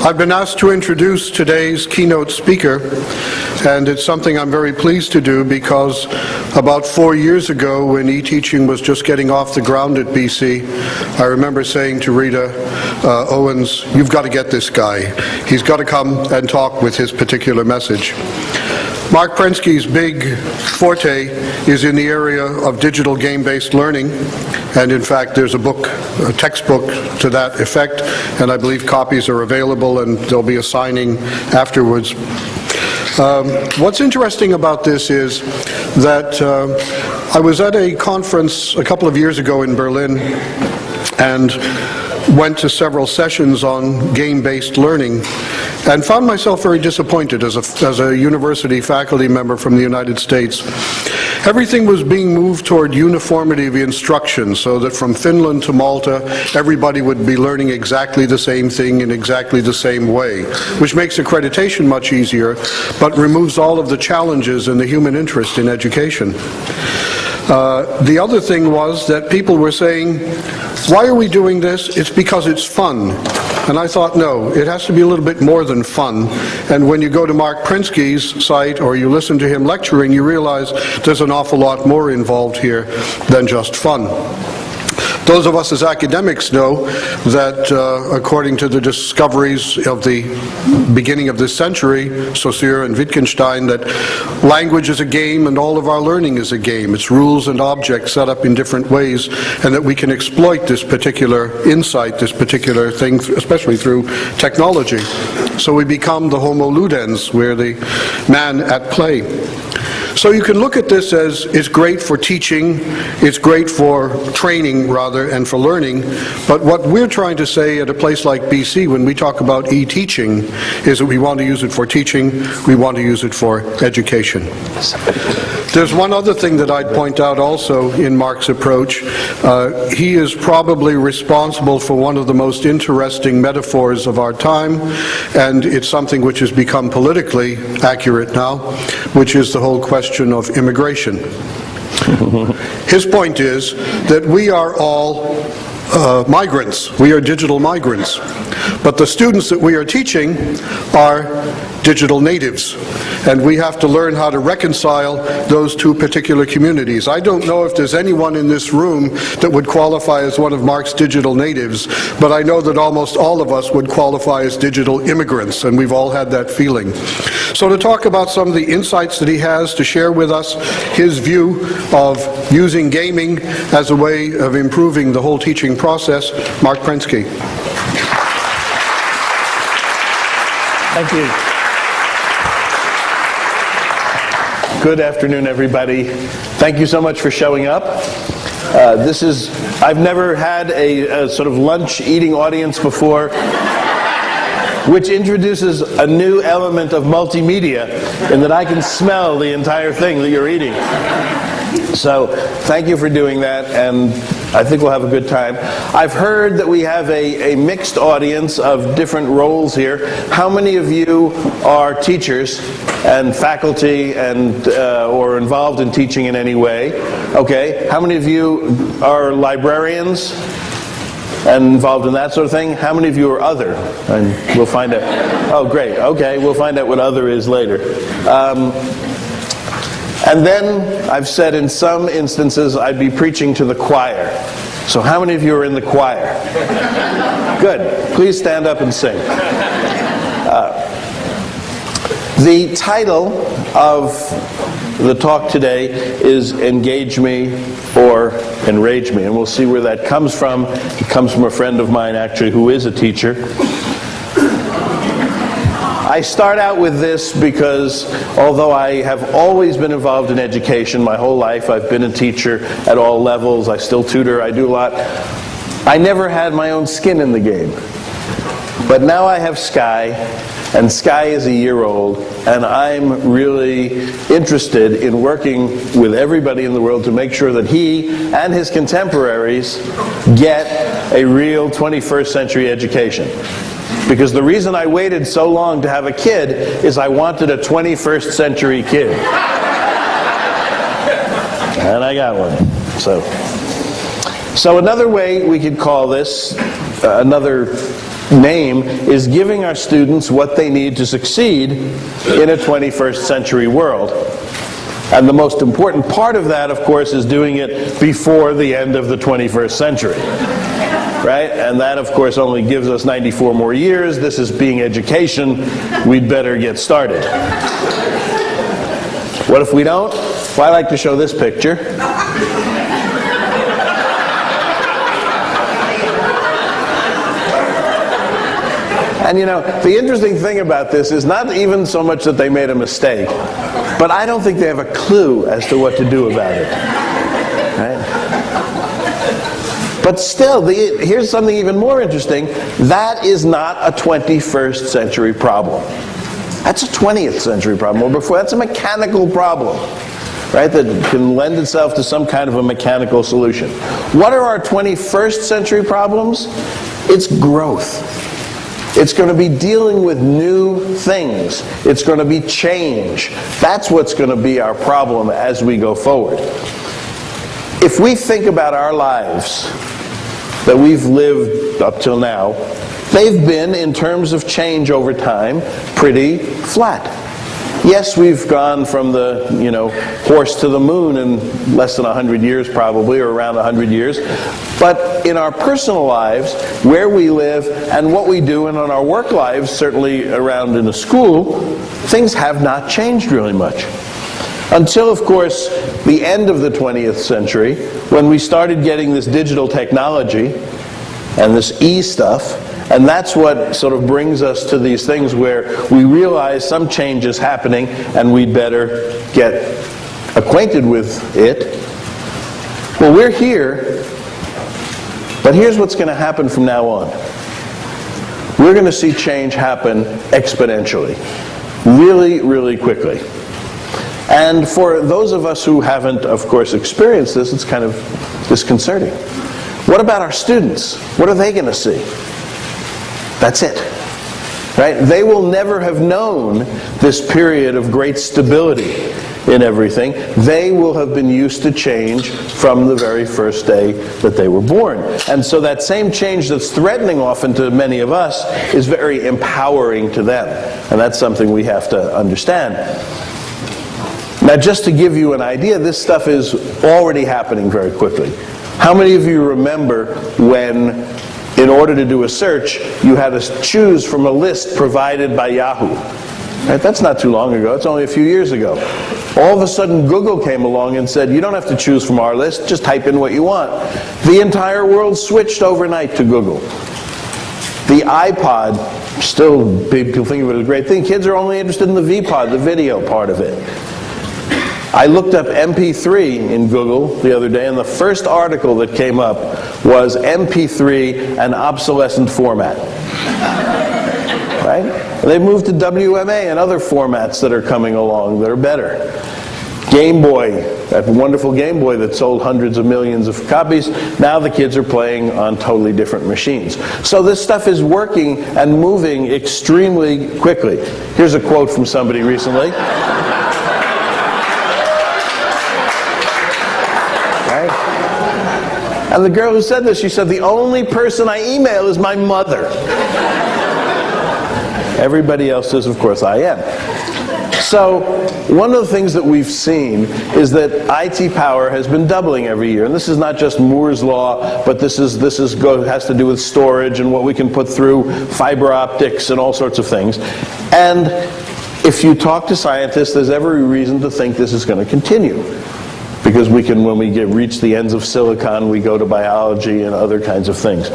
I've been asked to introduce today's keynote speaker, and it's something I'm very pleased to do because about 4 years ago, when eTeaching was just getting off the ground at BC, I remember saying to Rita Owens, "You've got to get this guy. He's got to come and talk with his particular message." Marc Prensky's big forte is in the area of digital game-based learning, and in fact there's a textbook to that effect, and I believe copies are available and there'll be a signing afterwards. What's interesting about this is that I was at a conference a couple of years ago in Berlin and went to several sessions on game-based learning and found myself very disappointed as a university faculty member from the United States. Everything was being moved toward uniformity of instruction, so that from Finland to Malta, everybody would be learning exactly the same thing in exactly the same way, which makes accreditation much easier, but removes all of the challenges and the human interest in education. The other thing was that people were saying, "Why are we doing this? It's because it's fun." And I thought, no, it has to be a little bit more than fun. And when you go to Marc Prensky's site or you listen to him lecturing, you realize there's an awful lot more involved here than just fun. Those of us as academics know that according to the discoveries of the beginning of this century, Saussure and Wittgenstein, that language is a game and all of our learning is a game. It's rules and objects set up in different ways, and that we can exploit this particular insight, this particular thing, especially through technology. So we become the homo ludens, we're the man at play. So you can look at this as it's great for teaching, it's great for training rather, and for learning, but what we're trying to say at a place like BC when we talk about e-teaching is that we want to use it for teaching, we want to use it for education. There's one other thing that I'd point out also in Marc's approach. He is probably responsible for one of the most interesting metaphors of our time, and it's something which has become politically accurate now, which is the whole question of immigration. His point is that we are all migrants. We are digital migrants. But the students that we are teaching are digital natives. And we have to learn how to reconcile those two particular communities. I don't know if there's anyone in this room that would qualify as one of Marc's digital natives, but I know that almost all of us would qualify as digital immigrants, and we've all had that feeling. So to talk about some of the insights that he has, to share with us his view of using gaming as a way of improving the whole teaching process, Marc Prensky. Thank you. Good afternoon, everybody. Thank you so much for showing up. I've never had a sort of lunch eating audience before, which introduces a new element of multimedia in that I can smell the entire thing that you're eating. So thank you for doing that, and I think we'll have a good time. I've heard that we have a mixed audience of different roles here. How many of you are teachers and faculty and or involved in teaching in any way? Okay. How many of you are librarians and involved in that sort of thing? How many of you are other? And we'll find out. Oh, great. Okay, we'll find out what other is later. And then I've said in some instances I'd be preaching to the choir. So how many of you are in the choir? Good. Please stand up and sing. The title of the talk today is Engage Me or Enrage Me, and we'll see where that comes from. It comes from a friend of mine, actually, who is a teacher. I start out with this because although I have always been involved in education my whole life, I've been a teacher at all levels, I still tutor, I do a lot, I never had my own skin in the game. But now I have Sky, and Sky is a year old, and I'm really interested in working with everybody in the world to make sure that he and his contemporaries get a real 21st century education. Because the reason I waited so long to have a kid is I wanted a 21st century kid. And I got one. So another way we could call this, another name is giving our students what they need to succeed in a 21st century world. And the most important part of that, of course, is doing it before the end of the 21st century. Right? And that, of course, only gives us 94 more years. This is being education. We'd better get started. What if we don't? Well, I like to show this picture. And you know, the interesting thing about this is not even so much that they made a mistake, but I don't think they have a clue as to what to do about it. Right? But still, here's something even more interesting. That is not a 21st century problem. That's a 20th century problem, or before. That's a mechanical problem, right, that can lend itself to some kind of a mechanical solution. What are our 21st century problems? It's growth. It's going to be dealing with new things. It's going to be change. That's what's going to be our problem as we go forward. If we think about our lives that we've lived up till now, they've been, in terms of change over time, pretty flat. Yes, we've gone from the, horse to the moon in less than 100 years probably, or around 100 years. But in our personal lives, where we live and what we do, and in our work lives, certainly around in a school, things have not changed really much. Until, of course, the end of the 20th century, when we started getting this digital technology and this e-stuff. And that's what sort of brings us to these things where we realize some change is happening and we'd better get acquainted with it. Well, we're here, but here's what's going to happen from now on. We're going to see change happen exponentially, really, really quickly. And for those of us who haven't, of course, experienced this, it's kind of disconcerting. What about our students? What are they going to see? That's it, right? They will never have known this period of great stability in everything. They will have been used to change from the very first day that they were born. And so that same change that's threatening often to many of us is very empowering to them. And that's something we have to understand. Now, just to give you an idea, this stuff is already happening very quickly. How many of you remember when, in order to do a search, you had to choose from a list provided by Yahoo? Right? That's not too long ago. It's only a few years ago. All of a sudden, Google came along and said, you don't have to choose from our list, just type in what you want. The entire world switched overnight to Google. The iPod, still people think of it as a great thing. Kids are only interested in the VPod, the video part of it. I looked up MP3 in Google the other day, and the first article that came up was MP3, an obsolescent format. Right? They've moved to WMA and other formats that are coming along that are better. Game Boy, that wonderful Game Boy that sold hundreds of millions of copies, now the kids are playing on totally different machines. So this stuff is working and moving extremely quickly. Here's a quote from somebody recently. And the girl who said this, she said, the only person I email is my mother. Everybody else says, of course, I am. So one of the things that we've seen is that IT power has been doubling every year. And this is not just Moore's Law, but this has to do with storage and what we can put through fiber optics and all sorts of things. And if you talk to scientists, there's every reason to think this is going to continue. Because we can, when we reach the ends of silicon, we go to biology and other kinds of things.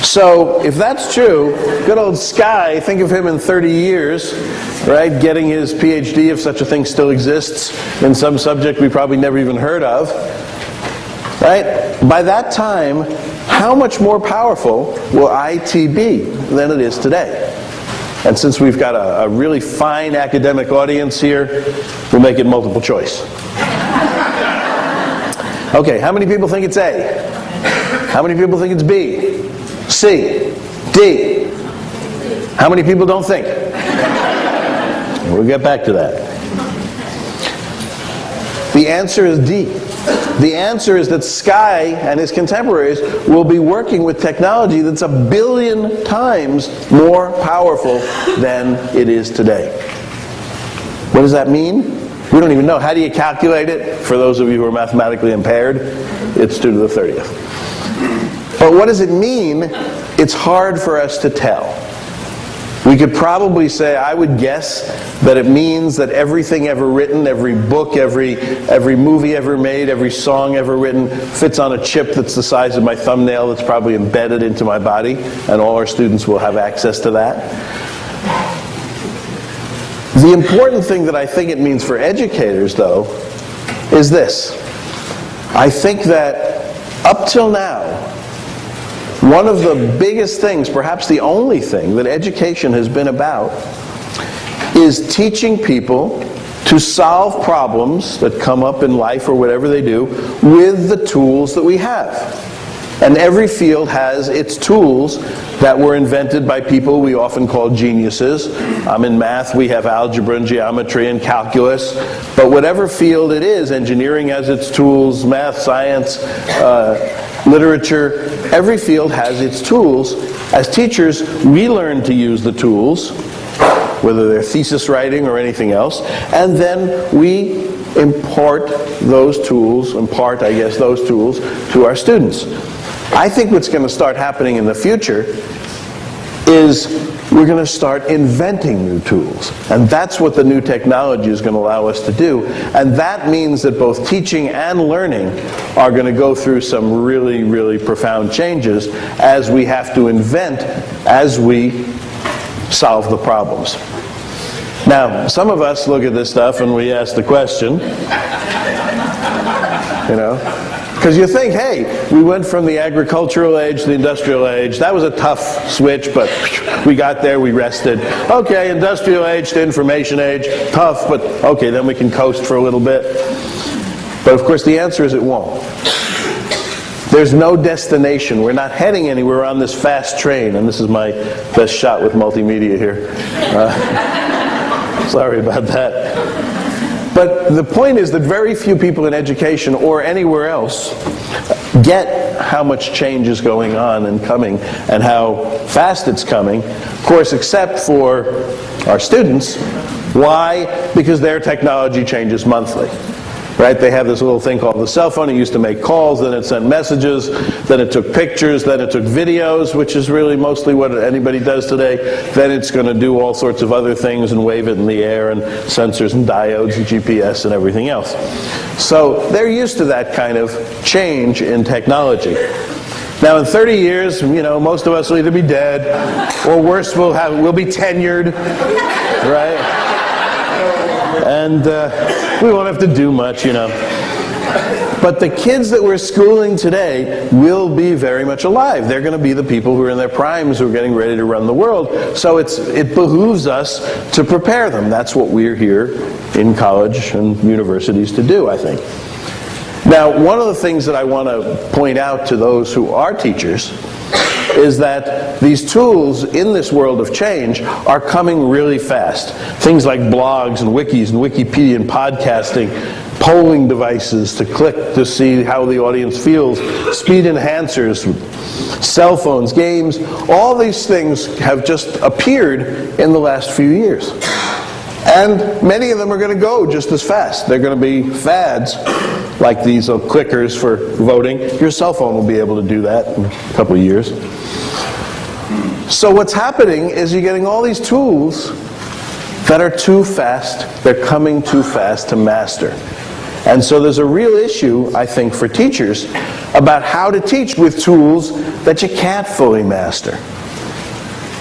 So, if that's true, good old Sky, think of him in 30 years, right, getting his PhD, if such a thing still exists, in some subject we probably never even heard of, right? By that time, how much more powerful will IT be than it is today? And since we've got a really fine academic audience here, we'll make it multiple choice. Okay, how many people think it's A? How many people think it's B? C? D? How many people don't think? We'll get back to that. The answer is D. The answer is that Sky and his contemporaries will be working with technology that's 1 billion times more powerful than it is today. What does that mean? We don't even know. How do you calculate it? For those of you who are mathematically impaired, it's 2 to the 30th. But what does it mean? It's hard for us to tell. We could probably say, I would guess, that it means that everything ever written, every book, every movie ever made, every song ever written fits on a chip that's the size of my thumbnail that's probably embedded into my body, and all our students will have access to that. The important thing that I think it means for educators, though, is this. I think that up till now, one of the biggest things, perhaps the only thing, that education has been about is teaching people to solve problems that come up in life or whatever they do with the tools that we have. And every field has its tools that were invented by people we often call geniuses. In math, we have algebra and geometry and calculus. But whatever field it is, engineering has its tools, math, science, literature, every field has its tools. As teachers, we learn to use the tools, whether they're thesis writing or anything else, and then we impart those tools to our students. I think what's going to start happening in the future is we're going to start inventing new tools. And that's what the new technology is going to allow us to do. And that means that both teaching and learning are going to go through some really, really profound changes as we have to invent as we solve the problems. Now, some of us look at this stuff and we ask the question, because you think, hey, we went from the agricultural age to the industrial age. That was a tough switch, but we got there, we rested. Okay, industrial age to information age, tough, but okay, then we can coast for a little bit. But of course, the answer is it won't. There's no destination. We're not heading anywhere. We're on this fast train, and this is my best shot with multimedia here. Sorry about that. But the point is that very few people in education or anywhere else get how much change is going on and coming and how fast it's coming, of course, except for our students. Why? Because their technology changes monthly. Right? They have this little thing called the cell phone. It used to make calls, then it sent messages, then it took pictures, then it took videos, which is really mostly what anybody does today. Then it's going to do all sorts of other things and wave it in the air and sensors and diodes and GPS and everything else. So they're used to that kind of change in technology. Now in 30 years, most of us will either be dead or worse, we'll be tenured, right? And we won't have to do much, But the kids that we're schooling today will be very much alive. They're going to be the people who are in their primes, who are getting ready to run the world. So it behooves us to prepare them. That's what we're here in college and universities to do, I think. Now, one of the things that I want to point out to those who are teachers is that these tools in this world of change are coming really fast. Things like blogs and wikis and Wikipedia and podcasting, polling devices to click to see how the audience feels, speed enhancers, cell phones, games, all these things have just appeared in the last few years. And many of them are going to go just as fast. They're going to be fads, like these clickers for voting. Your cell phone will be able to do that in a couple of years. So what's happening is you're getting all these tools that are too fast. They're coming too fast to master. And so there's a real issue, I think, for teachers about how to teach with tools that you can't fully master.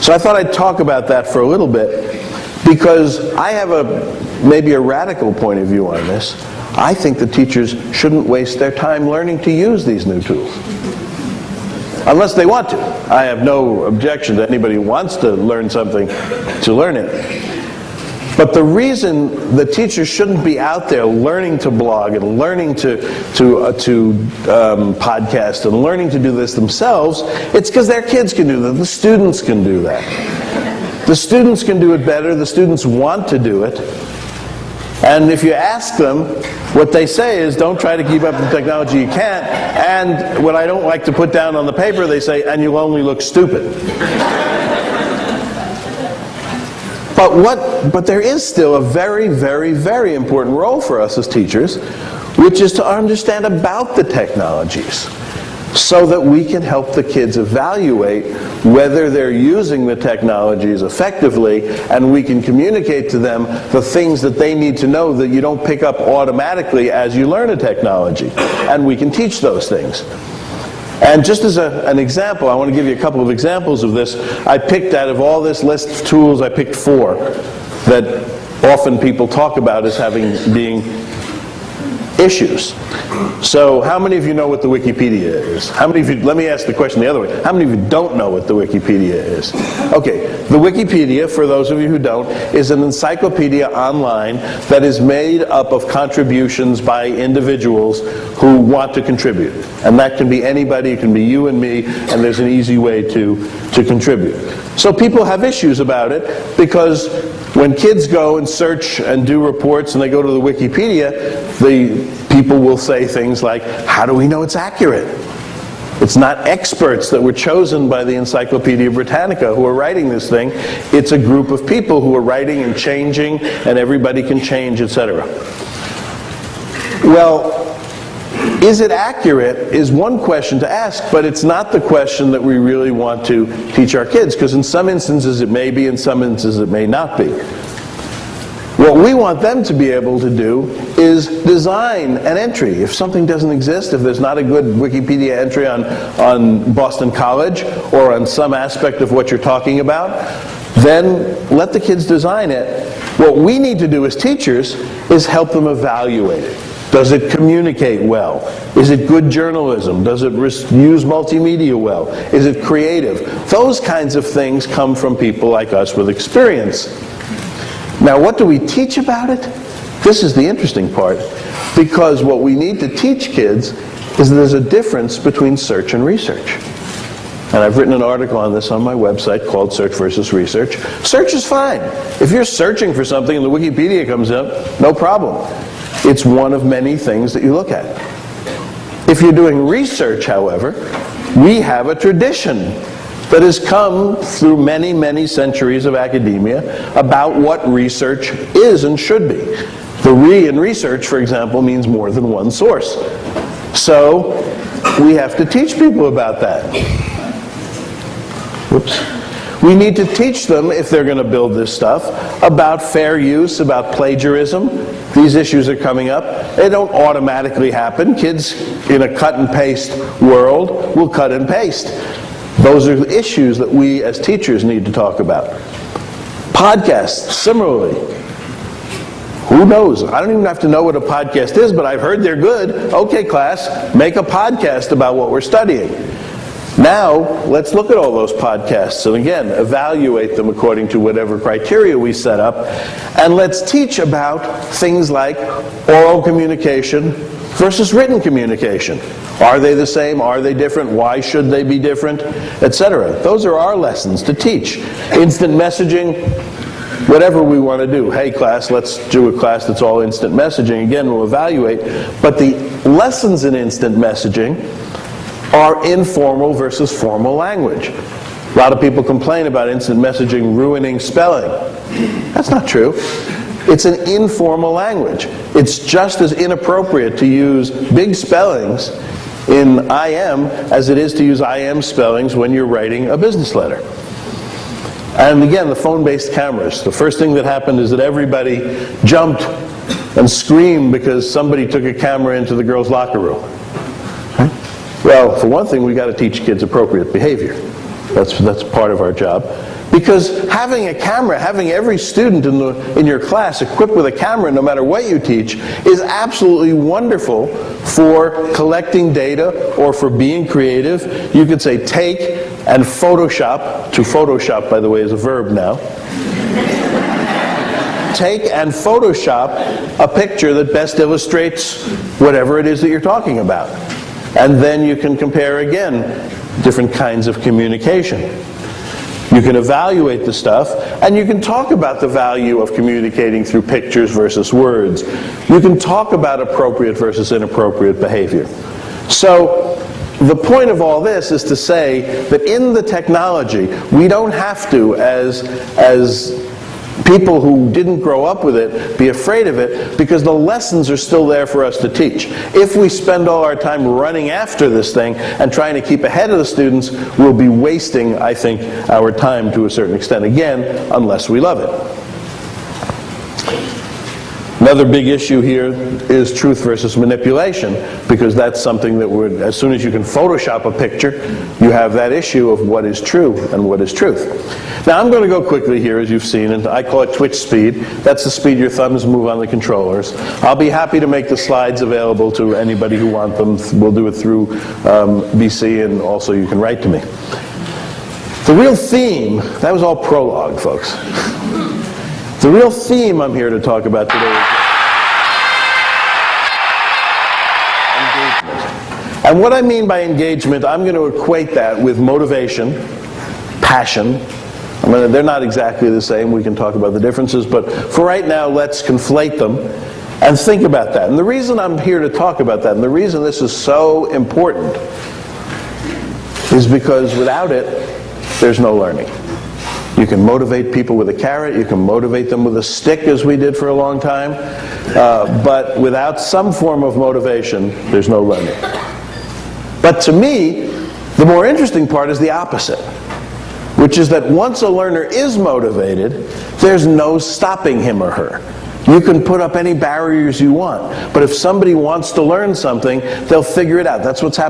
So I thought I'd talk about that for a little bit, because I have maybe a radical point of view on this. I think the teachers shouldn't waste their time learning to use these new tools. Unless they want to. I have no objection to anybody who wants to learn something to learn it. But the reason the teachers shouldn't be out there learning to blog and learning to podcast and learning to do this themselves, it's because their kids can do that. The students can do that. The students can do it better. The students want to do it. And if you ask them, what they say is, don't try to keep up with the technology you can't. And what I don't like to put down on the paper, they say, and you'll only look stupid. But there is still a very, very, very important role for us as teachers, which is to understand about the technologies, so that we can help the kids evaluate whether they're using the technologies effectively, and we can communicate to them the things that they need to know that you don't pick up automatically as you learn a technology. And we can teach those things. And just as an example, I want to give you a couple of examples of this. I picked out of all this list of tools, I picked 4 that often people talk about as being issues. So how many of you know what the Wikipedia is? How many of you, let me ask the question the other way. How many of you don't know what the Wikipedia is? Okay, the Wikipedia, for those of you who don't, is an encyclopedia online that is made up of contributions by individuals who want to contribute. And that can be anybody, it can be you and me, and there's an easy way to contribute. So people have issues about it, because when kids go and search and do reports and they go to the Wikipedia, the people will say things like, how do we know it's accurate? It's not experts that were chosen by the Encyclopedia Britannica who are writing this thing. It's a group of people who are writing and changing, and everybody can change, etc. Well, is it accurate is one question to ask, but it's not the question that we really want to teach our kids, because in some instances it may be, in some instances it may not be. What we want them to be able to do is design an entry. If something doesn't exist, if there's not a good Wikipedia entry on Boston College or on some aspect of what you're talking about, then let the kids design it. What we need to do as teachers is help them evaluate it. Does it communicate well? Is it good journalism? Does it use multimedia well? Is it creative? Those kinds of things come from people like us with experience. Now, what do we teach about it? This is the interesting part, because what we need to teach kids is that there's a difference between search and research. And I've written an article on this on my website called Search versus Research. Search is fine. If you're searching for something and the Wikipedia comes up, no problem. It's one of many things that you look at. If you're doing research, however, we have a tradition that has come through many, many centuries of academia about what research is and should be. The re in research, for example, means more than one source. So we have to teach people about that. Whoops. We need to teach them, if they're going to build this stuff, about fair use, about plagiarism. These issues are coming up. They don't automatically happen. Kids in a cut and paste world will cut and paste. Those are the issues that we as teachers need to talk about. Podcasts, similarly. Who knows? I don't even have to know what a podcast is, but I've heard they're good. Okay, class, make a podcast about what we're studying. Now, let's look at all those podcasts and again, evaluate them according to whatever criteria we set up, and let's teach about things like oral communication versus written communication. Are they the same? Are they different? Why should they be different? Etc. Those are our lessons to teach. Instant messaging, whatever we want to do. Hey class, let's do a class that's all instant messaging. Again, we'll evaluate. But the lessons in instant messaging are informal versus formal language. A lot of people complain about instant messaging ruining spelling. That's not true. It's an informal language. It's just as inappropriate to use big spellings in IM as it is to use IM spellings when you're writing a business letter. And again, the phone-based cameras. The first thing that happened is that everybody jumped and screamed because somebody took a camera into the girls' locker room. Well, for one thing, we've got to teach kids appropriate behavior. That's part of our job. Because having a camera, having every student in your class equipped with a camera, no matter what you teach, is absolutely wonderful for collecting data or for being creative. You could say take and Photoshop. To Photoshop, by the way, is a verb now. Take and Photoshop a picture that best illustrates whatever it is that you're talking about. And then you can compare again different kinds of communication. You can evaluate the stuff, and you can talk about the value of communicating through pictures versus words. You can talk about appropriate versus inappropriate behavior. So the point of all this is to say that in the technology, we don't have to, as people who didn't grow up with it, be afraid of it, because the lessons are still there for us to teach. If we spend all our time running after this thing and trying to keep ahead of the students, we'll be wasting, I think, our time to a certain extent, again, unless we love it. Another big issue here is truth versus manipulation, because that's something that as soon as you can Photoshop a picture, you have that issue of what is true and what is truth. Now I'm going to go quickly here, as you've seen, and I call it twitch speed. That's the speed your thumbs move on the controllers. I'll be happy to make the slides available to anybody who wants them. We'll do it through BC, and also you can write to me. The real theme, that was all prologue, folks. The real theme I'm here to talk about today is engagement. And what I mean by engagement, I'm going to equate that with motivation, passion. They're not exactly the same. We can talk about the differences, but for right now, let's conflate them and think about that. And the reason I'm here to talk about that, and the reason this is so important, is because without it, there's no learning. You can motivate people with a carrot, you can motivate them with a stick, as we did for a long time, but without some form of motivation, there's no learning. But to me, the more interesting part is the opposite, which is that once a learner is motivated, there's no stopping him or her. You can put up any barriers you want, but if somebody wants to learn something, they'll figure it out. That's what's happening